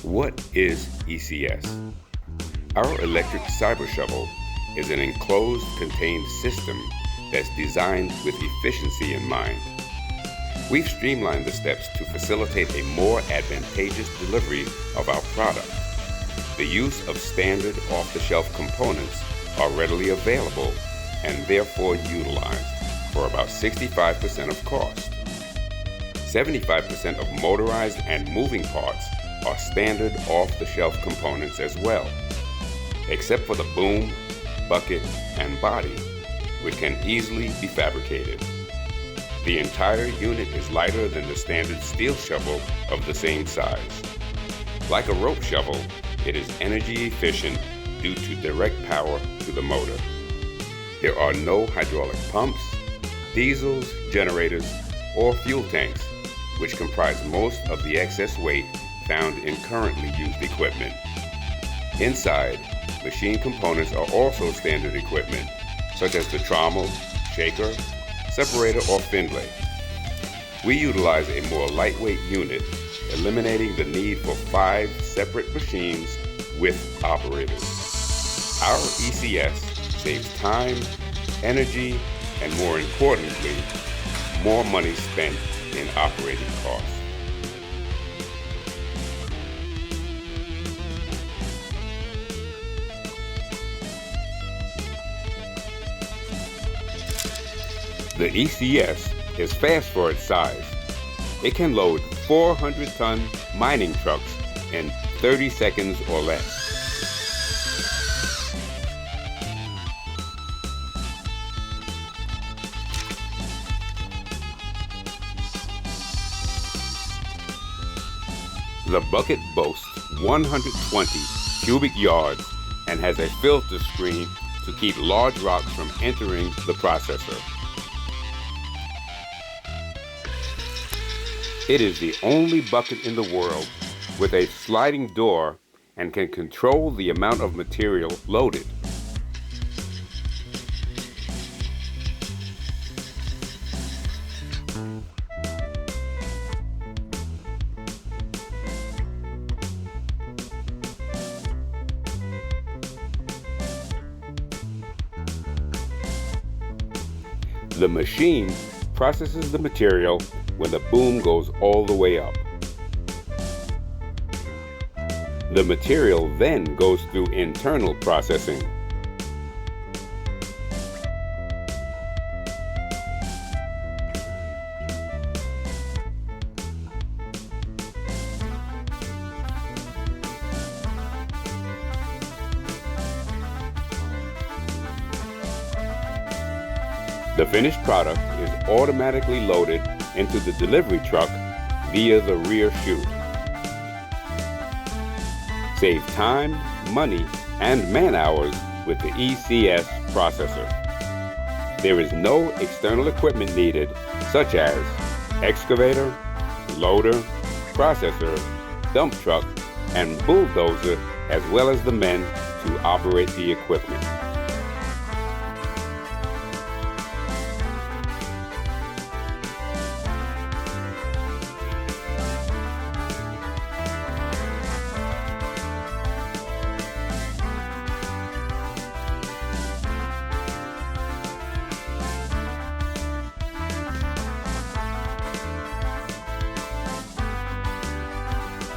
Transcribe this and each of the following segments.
What is ECS? Our electric cyber shovel is an enclosed, contained system that's designed with efficiency in mind. We've streamlined the steps to facilitate a more advantageous delivery of our product. The use of standard off-the-shelf components are readily available and therefore utilized for about 65% of cost. 75% of motorized and moving parts are standard off-the-shelf components as well, except for the boom, bucket, and body, which can easily be fabricated. The entire unit is lighter than the standard steel shovel of the same size. Like a rope shovel, it is energy efficient due to direct power to the motor. There are no hydraulic pumps, diesels, generators, or fuel tanks, which comprise most of the excess weight found in currently used equipment. Inside, machine components are also standard equipment, such as the trommel, shaker, separator, or Findlay. We utilize a more lightweight unit, eliminating the need for 5 separate machines with operators. Our ECS saves time, energy, and more importantly, more money spent in operating costs. The ECS is fast for its size. It can load 400-ton mining trucks in 30 seconds or less. The bucket boasts 120 cubic yards and has a filter screen to keep large rocks from entering the processor. It is the only bucket in the world with a sliding door and can control the amount of material loaded. The machine processes the material when the boom goes all the way up. The material then goes through internal processing. The finished product is automatically loaded into the delivery truck via the rear chute. Save time, money, and man-hours with the ECS processor. There is no external equipment needed, such as excavator, loader, processor, dump truck, and bulldozer, as well as the men to operate the equipment.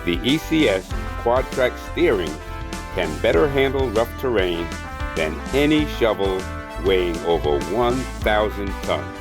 The ECS quad-track steering can better handle rough terrain than any shovel weighing over 1,000 tons.